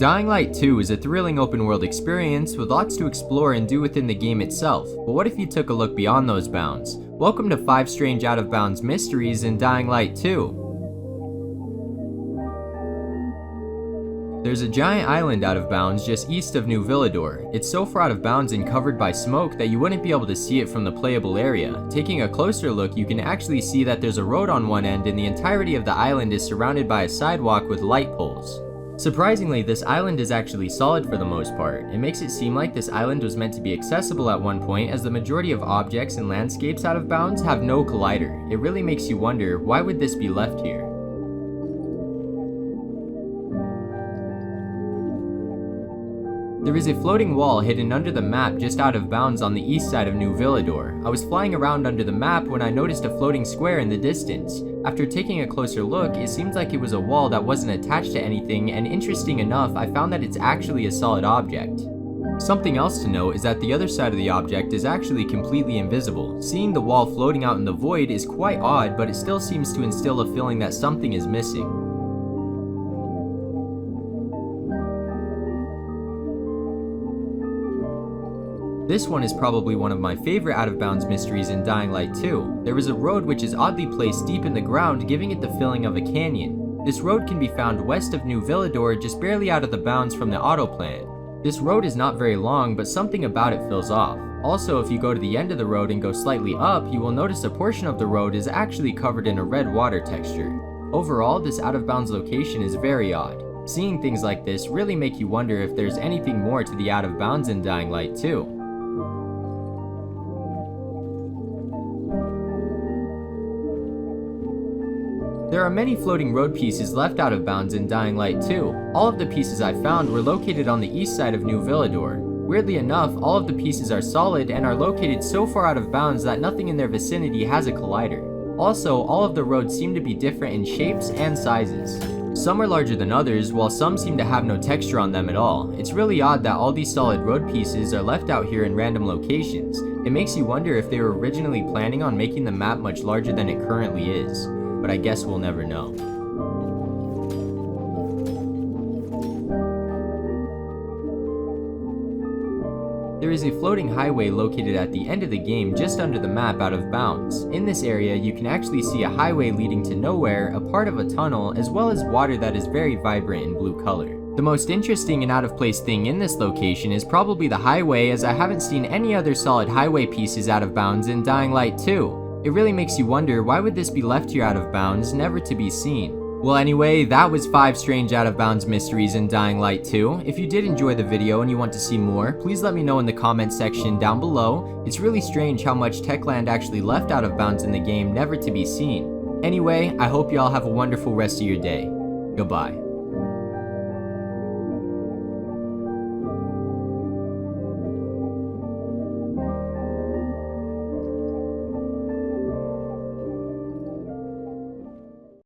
Dying Light 2 is a thrilling open world experience with lots to explore and do within the game itself, but what if you took a look beyond those bounds? Welcome to 5 strange out of bounds mysteries in Dying Light 2. There's a giant island out of bounds just east of New Villedor. It's so far out of bounds and covered by smoke that you wouldn't be able to see it from the playable area. Taking a closer look, you can actually see that there's a road on one end and the entirety of the island is surrounded by a sidewalk with light poles. Surprisingly, this island is actually solid for the most part. It makes it seem like this island was meant to be accessible at one point, as the majority of objects and landscapes out of bounds have no collider. It really makes you wonder, why would this be left here? There is a floating wall hidden under the map just out of bounds on the east side of New Villedor. I was flying around under the map when I noticed a floating square in the distance. After taking a closer look, it seems like it was a wall that wasn't attached to anything, and interesting enough, I found that it's actually a solid object. Something else to note is that the other side of the object is actually completely invisible. Seeing the wall floating out in the void is quite odd, but it still seems to instill a feeling that something is missing. This one is probably one of my favorite out of bounds mysteries in Dying Light 2. There is a road which is oddly placed deep in the ground, giving it the feeling of a canyon. This road can be found west of New Villedor, just barely out of the bounds from the autoplant. This road is not very long, but something about it feels off. Also, if you go to the end of the road and go slightly up, you will notice a portion of the road is actually covered in a red water texture. Overall, this out of bounds location is very odd. Seeing things like this really make you wonder if there's anything more to the out of bounds in Dying Light 2. There are many floating road pieces left out of bounds in Dying Light 2. All of the pieces I found were located on the east side of New Villedor. Weirdly enough, all of the pieces are solid and are located so far out of bounds that nothing in their vicinity has a collider. Also, all of the roads seem to be different in shapes and sizes. Some are larger than others, while some seem to have no texture on them at all. It's really odd that all these solid road pieces are left out here in random locations. It makes you wonder if they were originally planning on making the map much larger than it currently is. But I guess we'll never know. There is a floating highway located at the end of the game just under the map out of bounds. In this area, you can actually see a highway leading to nowhere, a part of a tunnel, as well as water that is very vibrant in blue color. The most interesting and out of place thing in this location is probably the highway, as I haven't seen any other solid highway pieces out of bounds in Dying Light 2. It really makes you wonder, why would this be left here out of bounds, never to be seen? Well anyway, that was 5 strange out of bounds mysteries in Dying Light 2. If you did enjoy the video and you want to see more, please let me know in the comments section down below. It's really strange how much techland actually left out of bounds in the game, never to be seen. Anyway, I hope you all have a wonderful rest of your day. Goodbye.